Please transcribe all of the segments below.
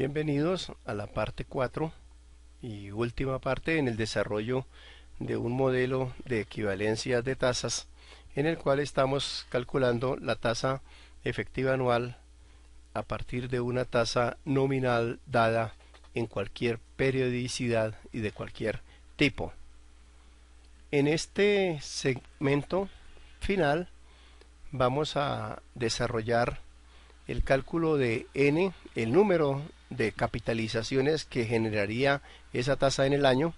Bienvenidos a la parte 4 y última parte en el desarrollo de un modelo de equivalencia de tasas en el cual estamos calculando la tasa efectiva anual a partir de una tasa nominal dada en cualquier periodicidad y de cualquier tipo. En este segmento final vamos a desarrollar el cálculo de n, el número de capitalizaciones que generaría esa tasa en el año.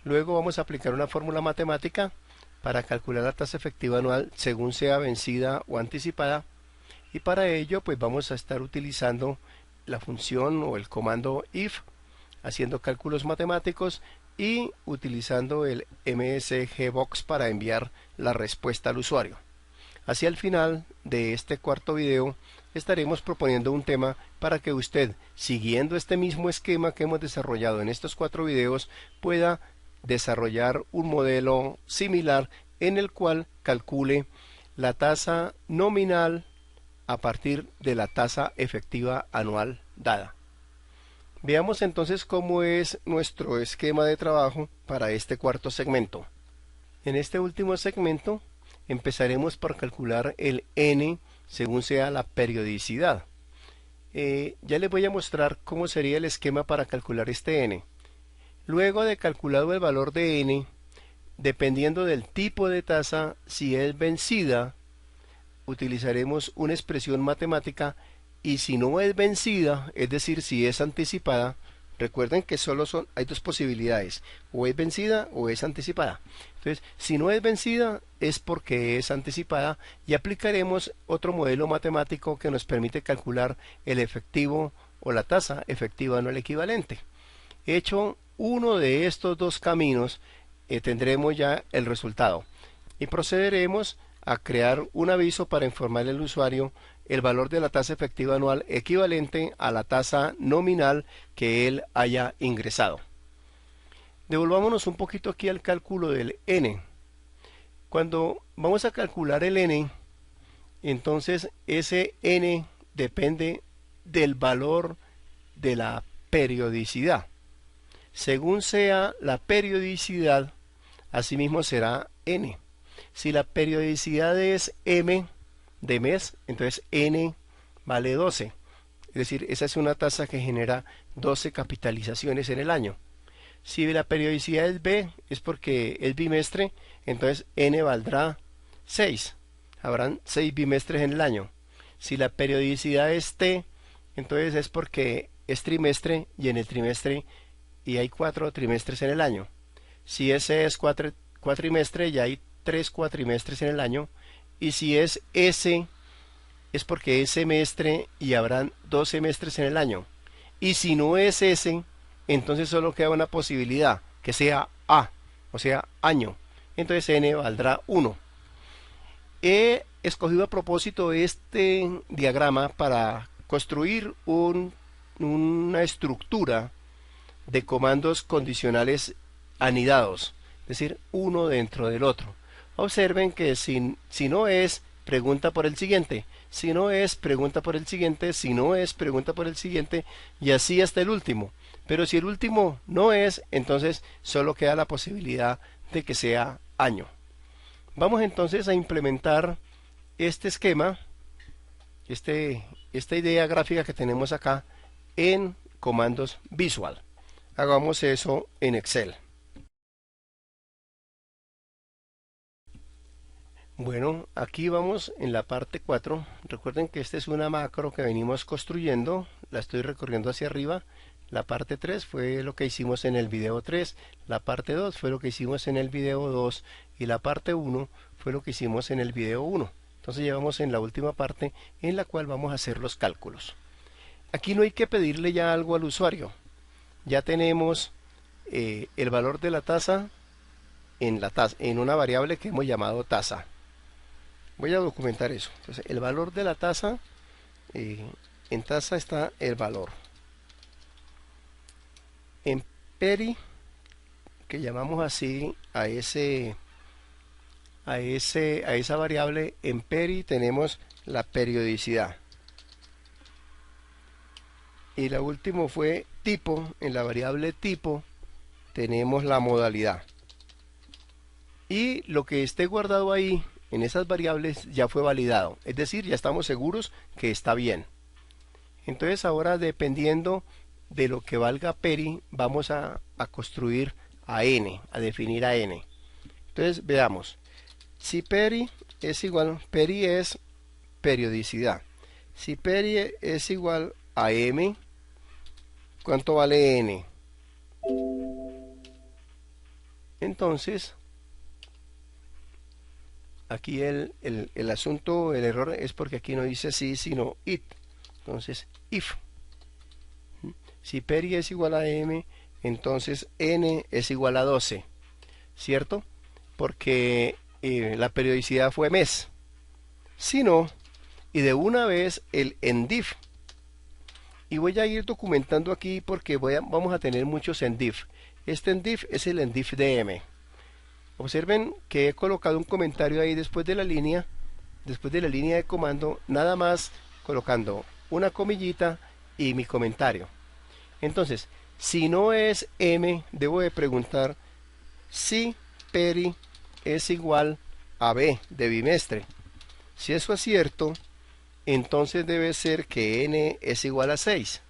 Luego vamos a aplicar una fórmula matemática para calcular la tasa efectiva anual según sea vencida o anticipada, y para ello pues vamos a estar utilizando la función o el comando if, haciendo cálculos matemáticos y utilizando el MSGbox para enviar la respuesta al usuario. Hacia el final de este cuarto video estaremos proponiendo un tema para que usted, siguiendo este mismo esquema que hemos desarrollado en estos 4 videos, pueda desarrollar un modelo similar en el cual calcule la tasa nominal a partir de la tasa efectiva anual dada. Veamos entonces cómo es nuestro esquema de trabajo para este cuarto segmento. En este último segmento empezaremos por calcular el n según sea la periodicidad. Ya les voy a mostrar cómo sería el esquema para calcular este n. Luego de calculado el valor de n, dependiendo del tipo de tasa, si es vencida, utilizaremos una expresión matemática, y si no es vencida, es decir, si es anticipada, recuerden que hay dos posibilidades, o es vencida o es anticipada. Entonces, si no es vencida es porque es anticipada, y aplicaremos otro modelo matemático que nos permite calcular el efectivo o la tasa efectiva anual equivalente. Hecho uno de estos dos caminos, tendremos ya el resultado y procederemos a crear un aviso para informar al usuario el valor de la tasa efectiva anual equivalente a la tasa nominal que él haya ingresado. Devolvámonos un poquito aquí al cálculo del n. Cuando vamos a calcular el n, entonces ese n depende del valor de la periodicidad. Según sea la periodicidad, asimismo será n. Si la periodicidad es m de mes, entonces n vale 12. Es decir, esa es una tasa que genera 12 capitalizaciones en el año. Si la periodicidad es b, es porque es bimestre, entonces n valdrá 6. Habrán 6 bimestres en el año. Si la periodicidad es t, entonces es porque es trimestre, y en el trimestre y hay 4 trimestres en el año. Si ese es cuatrimestre, ya hay 3 cuatrimestres en el año, y si es S, es porque es semestre y habrán 2 semestres en el año. Y si no es S, entonces solo queda una posibilidad, que sea A, o sea, año. Entonces n valdrá 1. He escogido a propósito este diagrama para construir una estructura de comandos condicionales anidados, es decir, uno dentro del otro. Observen que si no es, pregunta por el siguiente, si no es, pregunta por el siguiente, si no es, pregunta por el siguiente, y así hasta el último. Pero si el último no es, entonces solo queda la posibilidad de que sea año. Vamos entonces a implementar este esquema, esta idea gráfica que tenemos acá en comandos Visual. Hagamos eso en Excel. Bueno, aquí vamos en la parte 4. Recuerden que esta es una macro que venimos construyendo, la estoy recorriendo hacia arriba. La parte 3 fue lo que hicimos en el video 3, la parte 2 fue lo que hicimos en el video 2 y la parte 1 fue lo que hicimos en el video 1. Entonces llevamos en la última parte en la cual vamos a hacer los cálculos. Aquí no hay que pedirle ya algo al usuario. Ya tenemos el valor de la tasa en una variable que hemos llamado tasa. Voy a documentar eso. Entonces, el valor de la tasa, en tasa está el valor. En peri, que llamamos así a esa variable, en peri tenemos la periodicidad. y la última fue tipo. En la variable tipo tenemos la modalidad. Y lo que esté guardado ahí en esas variables ya fue validado. Es decir, ya estamos seguros que está bien. Entonces ahora, dependiendo de lo que valga peri, vamos a construir a n, a definir a n. Entonces veamos. Si peri es igual, peri es periodicidad. Si peri es igual a m, ¿cuánto vale n? Entonces, aquí el asunto, el error es porque aquí no dice sí, sino it. Entonces, if. Si peri es igual a m, entonces n es igual a 12, ¿cierto? Porque la periodicidad fue mes. Si no, y de una vez el endif. Y voy a ir documentando aquí porque vamos a tener muchos endif. Este endif es el endif de m. Observen que he colocado un comentario ahí después de la línea de comando, nada más colocando una comillita y mi comentario. Entonces, si no es m, debo de preguntar si peri es igual a b de bimestre. Si eso es cierto, entonces debe ser que n es igual a 6.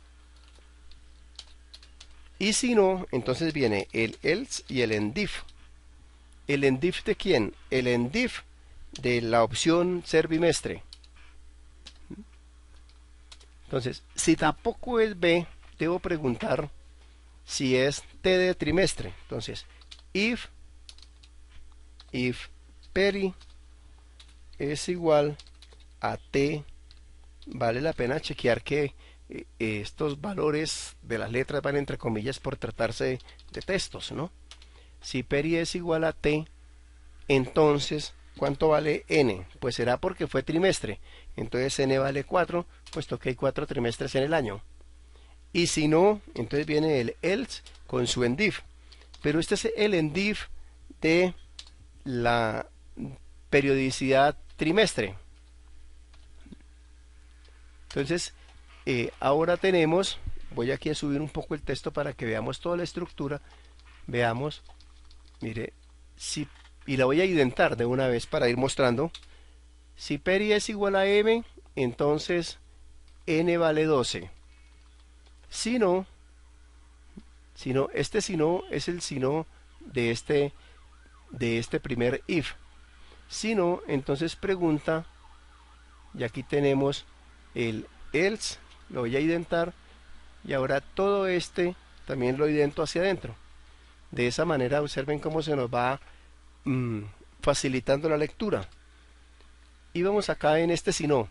Y si no, entonces viene el else y el endif. ¿El endif de quién? El endif de la opción ser bimestre. Entonces, si tampoco es b, debo preguntar si es t de trimestre. Entonces, if peri es igual a t, vale la pena chequear que estos valores de las letras van entre comillas por tratarse de textos, ¿no? Si peri es igual a t, entonces, ¿cuánto vale n? Pues será porque fue trimestre. Entonces n vale 4, puesto que hay 4 trimestres en el año. Y si no, entonces viene el else con su endif. Pero este es el endif de la periodicidad trimestre. Entonces, ahora tenemos, voy aquí a subir un poco el texto para que veamos toda la estructura. Veamos, mire, y la voy a identar de una vez para ir mostrando. Si peri es igual a m, entonces n vale 12. Si no, este si no es el si no de este primer if. Si no, entonces pregunta, y aquí tenemos el else, lo voy a identar, y ahora todo este también lo idento hacia adentro. De esa manera observen cómo se nos va facilitando la lectura. Y vamos acá en este si no.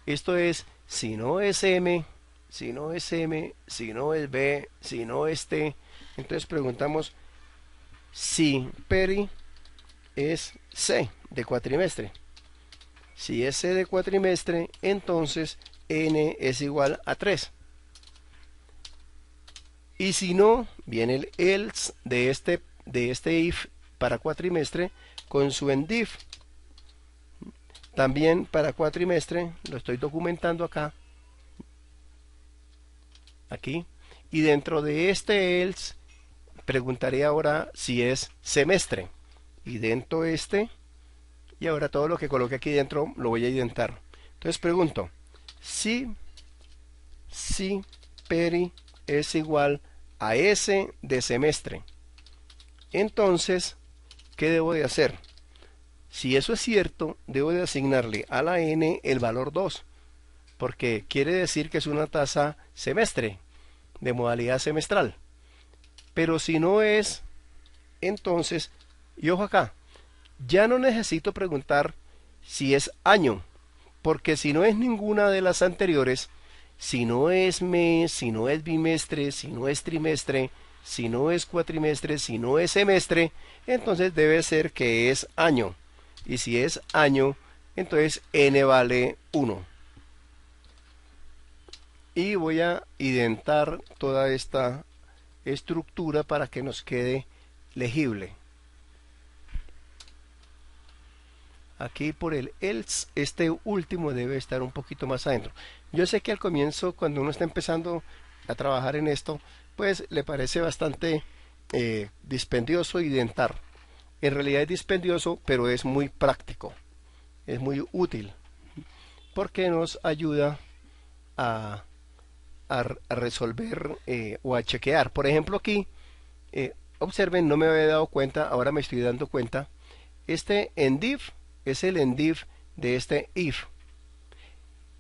Esto es si no es m, si no es m, si no es b, si no es t. Entonces preguntamos si peri es c de cuatrimestre. Si es c de cuatrimestre, entonces n es igual a 3. Y si no, viene el else de este if para cuatrimestre con su endif. También para cuatrimestre, lo estoy documentando acá, aquí. Y dentro de este else, preguntaré ahora si es semestre. Idento este, y ahora todo lo que coloque aquí dentro lo voy a identar. Entonces pregunto, si peri es igual a s de semestre, entonces, ¿qué debo de hacer? Si eso es cierto, debo de asignarle a la n el valor 2, porque quiere decir que es una tasa semestre, de modalidad semestral. Pero si no es, entonces, y ojo acá, ya no necesito preguntar si es año, porque si no es ninguna de las anteriores, si no es mes, si no es bimestre, si no es trimestre, si no es cuatrimestre, si no es semestre, entonces debe ser que es año. Y si es año, entonces n vale 1. Y voy a identar toda esta estructura para que nos quede legible. aquí por el else, este último debe estar un poquito más adentro. Yo sé que al comienzo, cuando uno está empezando a trabajar en esto, pues le parece bastante dispendioso identar. En realidad es dispendioso, pero es muy práctico, es muy útil, porque nos ayuda a, a resolver o a chequear. Por ejemplo, aquí, observen, no me había dado cuenta, ahora me estoy dando cuenta. Este endif es el endif de este if.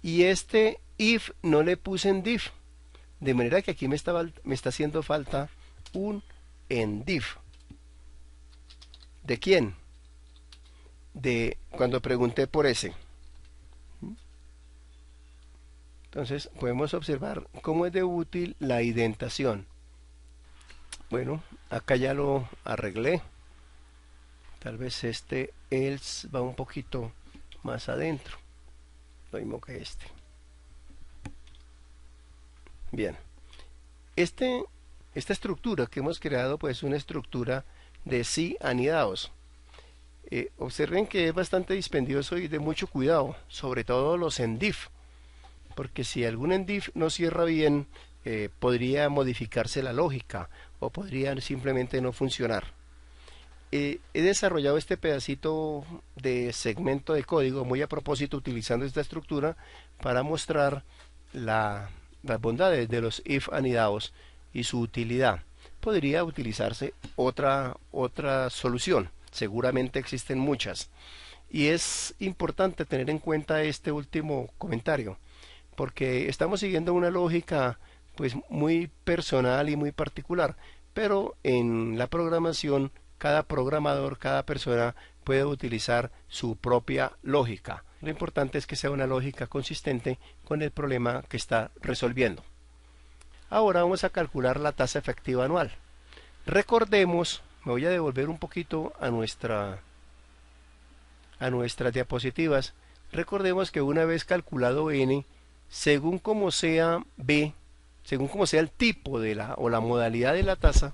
Y este if no le puse endif. De manera que aquí me está haciendo falta un endif. ¿De quién? De cuando pregunté por ese. Entonces podemos observar cómo es de útil la indentación. Bueno, acá ya lo arreglé. Tal vez este else va un poquito más adentro. Lo mismo que este. Bien. Esta estructura que hemos creado pues es una estructura de sí anidados. Observen que es bastante dispendioso y de mucho cuidado, sobre todo los endif, porque si algún endif no cierra bien, podría modificarse la lógica o podría simplemente no funcionar. He desarrollado este pedacito de segmento de código muy a propósito utilizando esta estructura para mostrar las bondades de los if anidados y su utilidad. Podría utilizarse otra solución, seguramente existen muchas, y es importante tener en cuenta este último comentario porque estamos siguiendo una lógica pues muy personal y muy particular, pero en la programación cada programador, cada persona puede utilizar su propia lógica. Lo importante es que sea una lógica consistente con el problema que está resolviendo. Ahora vamos a calcular la tasa efectiva anual. Recordemos, me voy a devolver un poquito a nuestras diapositivas. Recordemos que una vez calculado n, según como sea b, según como sea el tipo de o la modalidad de la tasa,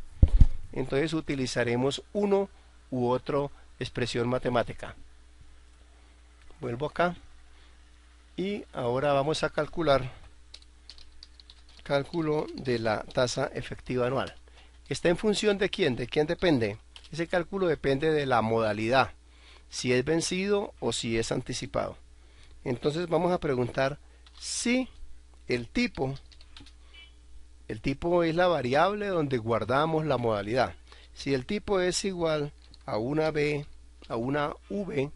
entonces utilizaremos uno u otra expresión matemática. Vuelvo acá y ahora vamos a calcular cálculo de la tasa efectiva anual. ¿Está en función de quién? ¿De quién depende? Ese cálculo depende de la modalidad, si es vencido o si es anticipado. Entonces vamos a preguntar si el tipo es la variable donde guardamos la modalidad. Si el tipo es igual a una b, a una v,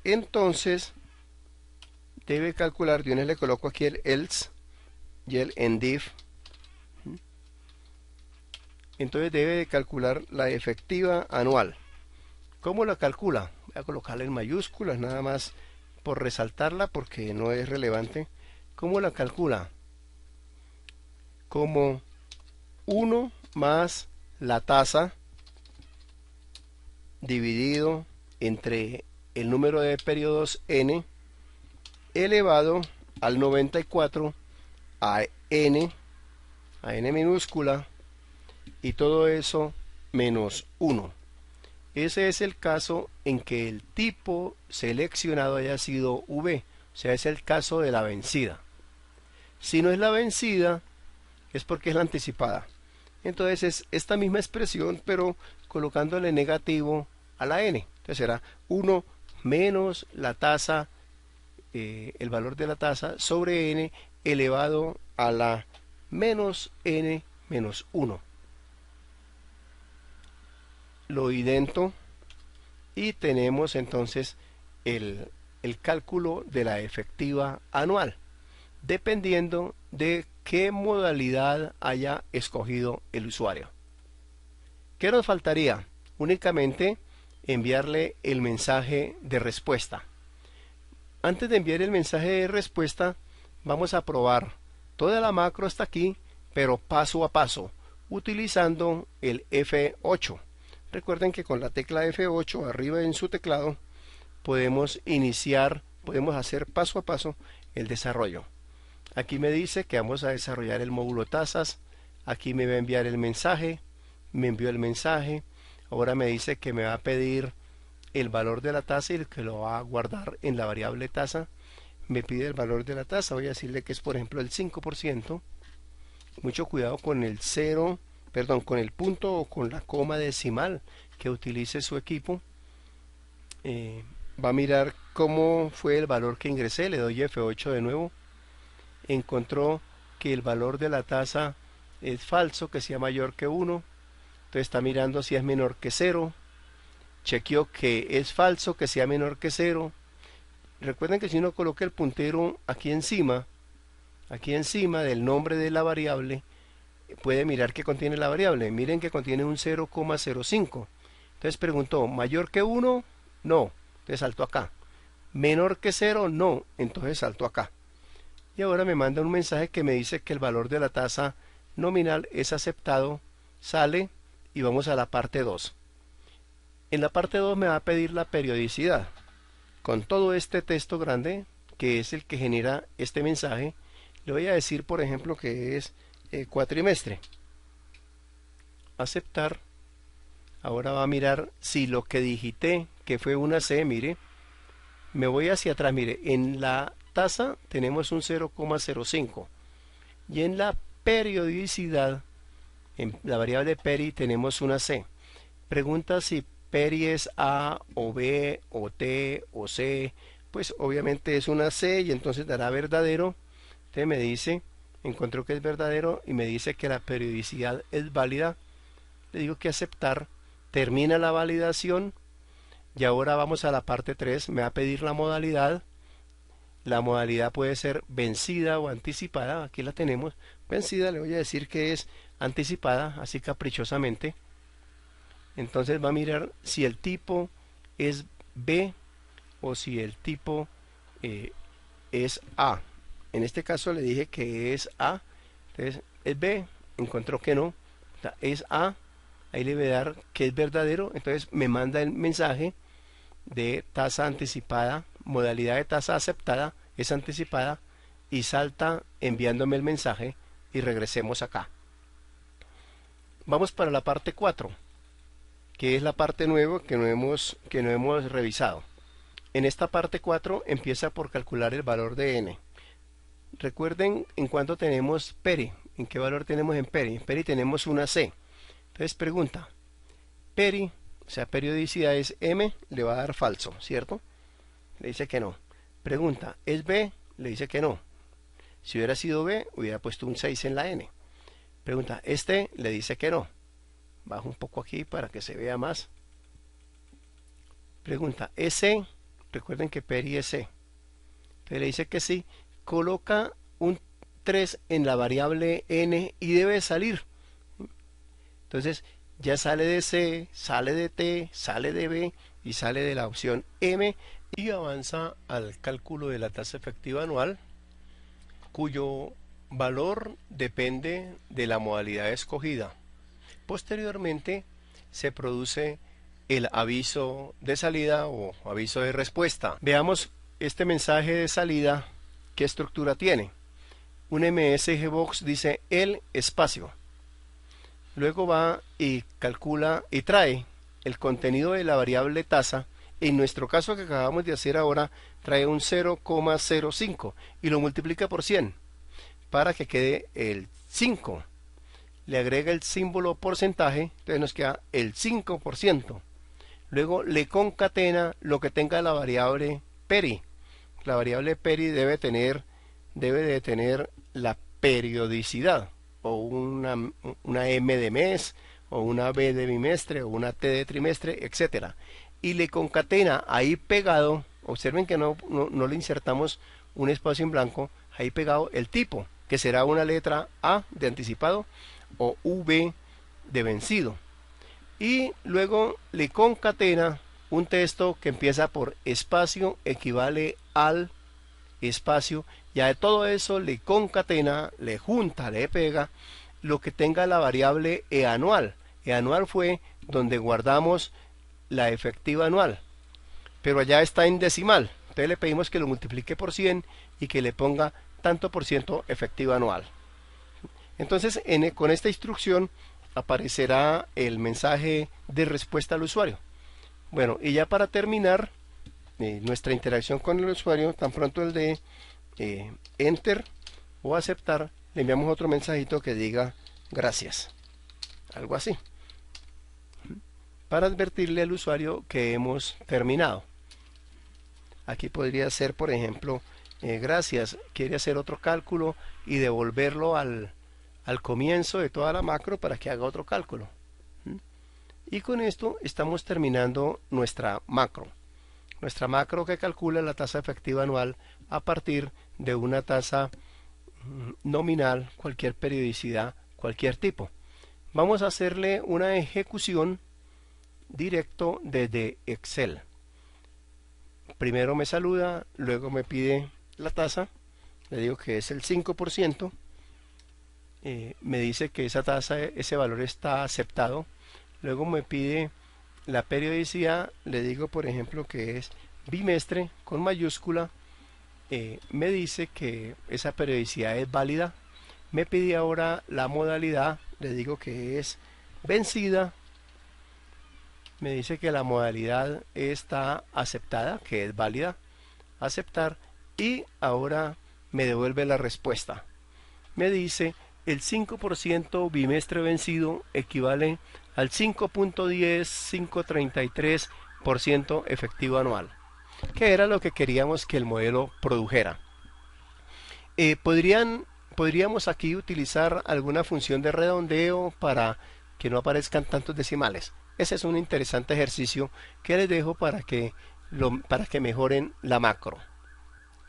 entonces debe calcular, yo le coloco aquí el else y el endif. Entonces debe de calcular la efectiva anual. ¿Cómo la calcula? Voy a colocarla en mayúsculas nada más por resaltarla porque no es relevante. ¿Cómo la calcula? Como 1 más la tasa dividido entre el número de periodos n elevado al 94 a n minúscula y todo eso menos 1. Ese es el caso en que el tipo seleccionado haya sido v, o sea, es el caso de la vencida. Si no es la vencida, es porque es la anticipada. Entonces es esta misma expresión, pero colocándole negativo a la n. Entonces será 1 menos la tasa, el valor de la tasa sobre n elevado a la menos n menos 1. Lo idento y tenemos entonces el cálculo de la efectiva anual, dependiendo de qué modalidad haya escogido el usuario. ¿Qué nos faltaría? Únicamente enviarle el mensaje de respuesta. Antes de enviar el mensaje de respuesta, vamos a probar toda la macro hasta aquí, pero paso a paso, utilizando el F8. Recuerden que con la tecla F8 arriba en su teclado podemos hacer paso a paso el desarrollo. Aquí me dice que vamos a desarrollar el módulo tasas. Aquí me va a enviar el mensaje. Me envió el mensaje. Ahora me dice que me va a pedir el valor de la tasa y que lo va a guardar en la variable tasa. Me pide el valor de la tasa, voy a decirle que es por ejemplo el 5%. Mucho cuidado con el cero, perdón, con el punto o con la coma decimal que utilice su equipo. Va a mirar cómo fue el valor que ingresé, le doy F8 de nuevo. Encontró que el valor de la tasa es falso, que sea mayor que 1. Entonces está mirando si es menor que 0. Chequeó que es falso, que sea menor que 0. Recuerden que si uno coloca el puntero aquí encima del nombre de la variable, puede mirar qué contiene la variable. Miren que contiene un 0,05. Entonces preguntó, ¿mayor que 1? No. Entonces saltó acá. ¿Menor que 0? No. Entonces saltó acá. Y ahora me manda un mensaje que me dice que el valor de la tasa nominal es aceptado. Sale y vamos a la parte 2. En la parte 2 me va a pedir la periodicidad. Con todo este texto grande, que es el que genera este mensaje, le voy a decir, por ejemplo, que es cuatrimestre. Aceptar. Ahora va a mirar si lo que digité, que fue una C, mire, me voy hacia atrás, mire, en la tasa tenemos un 0,05 y en la periodicidad, en la variable peri, tenemos una C. Pregunta si peri es A o B o T o C, pues obviamente es una C y entonces dará verdadero. Entonces me dice, encontró que es verdadero y me dice que la periodicidad es válida. Le digo que aceptar. Termina la validación y ahora vamos a la parte 3. Me va a pedir la modalidad. La modalidad puede ser vencida o anticipada. Aquí la tenemos. Vencida le voy a decir que es anticipada, así caprichosamente. Entonces va a mirar si el tipo es B o si el tipo es A. En este caso le dije que es A. Entonces es B. Encontró que no. Es A. Ahí le voy a dar que es verdadero. Entonces me manda el mensaje de tasa anticipada, modalidad de tasa aceptada es anticipada, y salta enviándome el mensaje y regresemos acá. Vamos para la parte 4, que es la parte nueva que no hemos revisado. En esta parte 4 empieza por calcular el valor de n. Recuerden en cuánto tenemos peri, en qué valor tenemos en peri. En peri tenemos una C. Entonces pregunta, peri, o sea, periodicidad es M, le va a dar falso, ¿cierto? Le dice que no. Pregunta, ¿es B? Le dice que no. Si hubiera sido B, hubiera puesto un 6 en la N. Pregunta, ¿es T? Le dice que no. Bajo un poco aquí para que se vea más. Pregunta, ¿es C? Recuerden que peri es C. Entonces le dice que sí. Coloca un 3 en la variable N y debe salir. Entonces ya sale de C, sale de T, sale de B y sale de la opción M y avanza al cálculo de la tasa efectiva anual, cuyo valor depende de la modalidad escogida. Posteriormente se produce el aviso de salida o aviso de respuesta. Veamos este mensaje de salida, ¿qué estructura tiene? Un MSG Box dice el espacio. Luego va y calcula y trae el contenido de la variable tasa. En nuestro caso que acabamos de hacer ahora, trae un 0,05 y lo multiplica por 100 para que quede el 5. Le agrega el símbolo porcentaje, entonces nos queda el 5%. Luego le concatena lo que tenga la variable peri. La variable peri debe de tener la periodicidad, o una M de mes, o una B de bimestre, o una T de trimestre, etcétera. Y le concatena ahí pegado, observen que no le insertamos un espacio en blanco, ahí pegado el tipo, que será una letra A de anticipado o V de vencido. Y luego le concatena un texto que empieza por espacio equivale al espacio, ya de todo eso le concatena, le junta, le pega lo que tenga la variable anual. Anual fue donde guardamos la efectiva anual, pero allá está en decimal, entonces le pedimos que lo multiplique por 100 y que le ponga tanto por ciento efectiva anual. Entonces con esta instrucción aparecerá el mensaje de respuesta al usuario. Bueno, y ya para terminar nuestra interacción con el usuario, tan pronto el de enter o aceptar, le enviamos otro mensajito que diga gracias, algo así, para advertirle al usuario que hemos terminado. Aquí podría ser, por ejemplo, gracias, quiere hacer otro cálculo y devolverlo al comienzo de toda la macro para que haga otro cálculo. Y con esto estamos terminando nuestra macro. Nuestra macro que calcula la tasa efectiva anual a partir de una tasa nominal, cualquier periodicidad, cualquier tipo. Vamos a hacerle una ejecución directo desde Excel. Primero me saluda, luego me pide la tasa, le digo que es el 5%, me dice que esa tasa, ese valor está aceptado, luego me pide la periodicidad, le digo por ejemplo que es bimestre con mayúscula, me dice que esa periodicidad es válida, me pide ahora la modalidad, le digo que es vencida, me dice que la modalidad está aceptada, que es válida, aceptar, y ahora me devuelve la respuesta. Me dice el 5% bimestre vencido equivale al 5.10533% efectivo anual, que era lo que queríamos que el modelo produjera. Podríamos aquí utilizar alguna función de redondeo para que no aparezcan tantos decimales. Ese es un interesante ejercicio que les dejo para que mejoren la macro.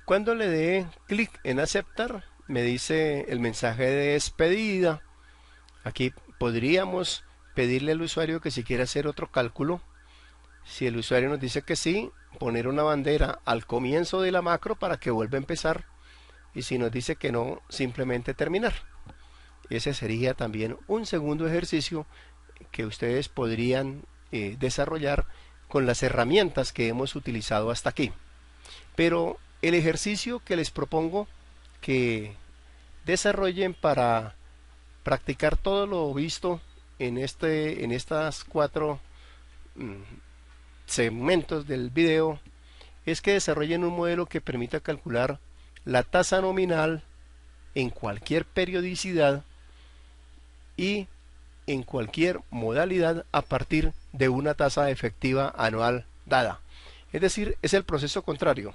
Cuando le dé clic en aceptar, me dice el mensaje de despedida. Aquí podríamos pedirle al usuario que si quiere hacer otro cálculo. Si el usuario nos dice que sí, poner una bandera al comienzo de la macro para que vuelva a empezar. Y si nos dice que no, simplemente terminar. Ese sería también un segundo ejercicio que ustedes podrían desarrollar con las herramientas que hemos utilizado hasta aquí. Pero el ejercicio que les propongo que desarrollen para practicar todo lo visto en estas 4 segmentos del video es que desarrollen un modelo que permita calcular la tasa nominal en cualquier periodicidad y en cualquier modalidad a partir de una tasa efectiva anual dada. Es decir, es el proceso contrario.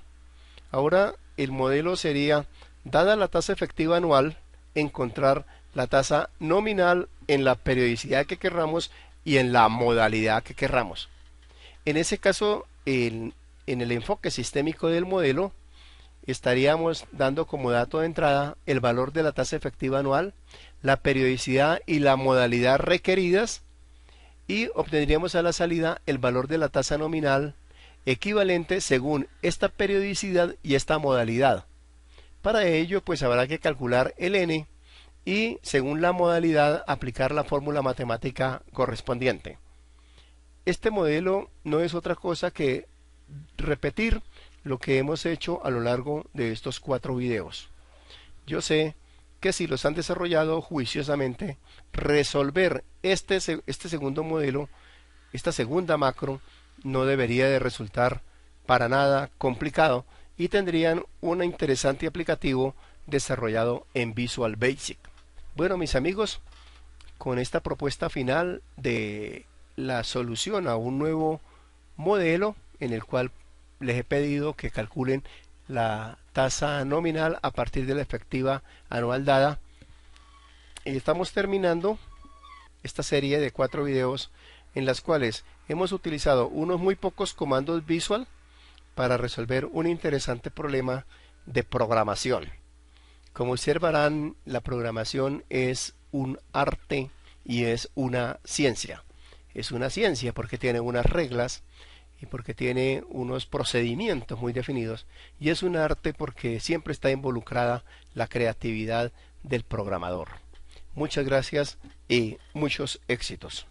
Ahora el modelo sería, dada la tasa efectiva anual, encontrar la tasa nominal en la periodicidad que querramos y en la modalidad que querramos. En ese caso, en el enfoque sistémico del modelo, estaríamos dando como dato de entrada el valor de la tasa efectiva anual, la periodicidad y la modalidad requeridas, y obtendríamos a la salida el valor de la tasa nominal equivalente según esta periodicidad y esta modalidad. Para ello pues habrá que calcular el n y según la modalidad aplicar la fórmula matemática correspondiente. Este modelo no es otra cosa que repetir lo que hemos hecho a lo largo de estos 4 videos. Yo sé que si los han desarrollado juiciosamente, resolver este segundo modelo, esta segunda macro, no debería de resultar para nada complicado y tendrían un interesante aplicativo desarrollado en Visual Basic. Bueno, mis amigos, con esta propuesta final de la solución a un nuevo modelo en el cual les he pedido que calculen la tasa nominal a partir de la efectiva anual dada, y estamos terminando esta serie de 4 videos en las cuales hemos utilizado unos muy pocos comandos Visual para resolver un interesante problema de programación. Como observarán, la programación es un arte y es una ciencia. Es una ciencia porque tiene unas reglas y porque tiene unos procedimientos muy definidos, y es un arte porque siempre está involucrada la creatividad del programador. Muchas gracias y muchos éxitos.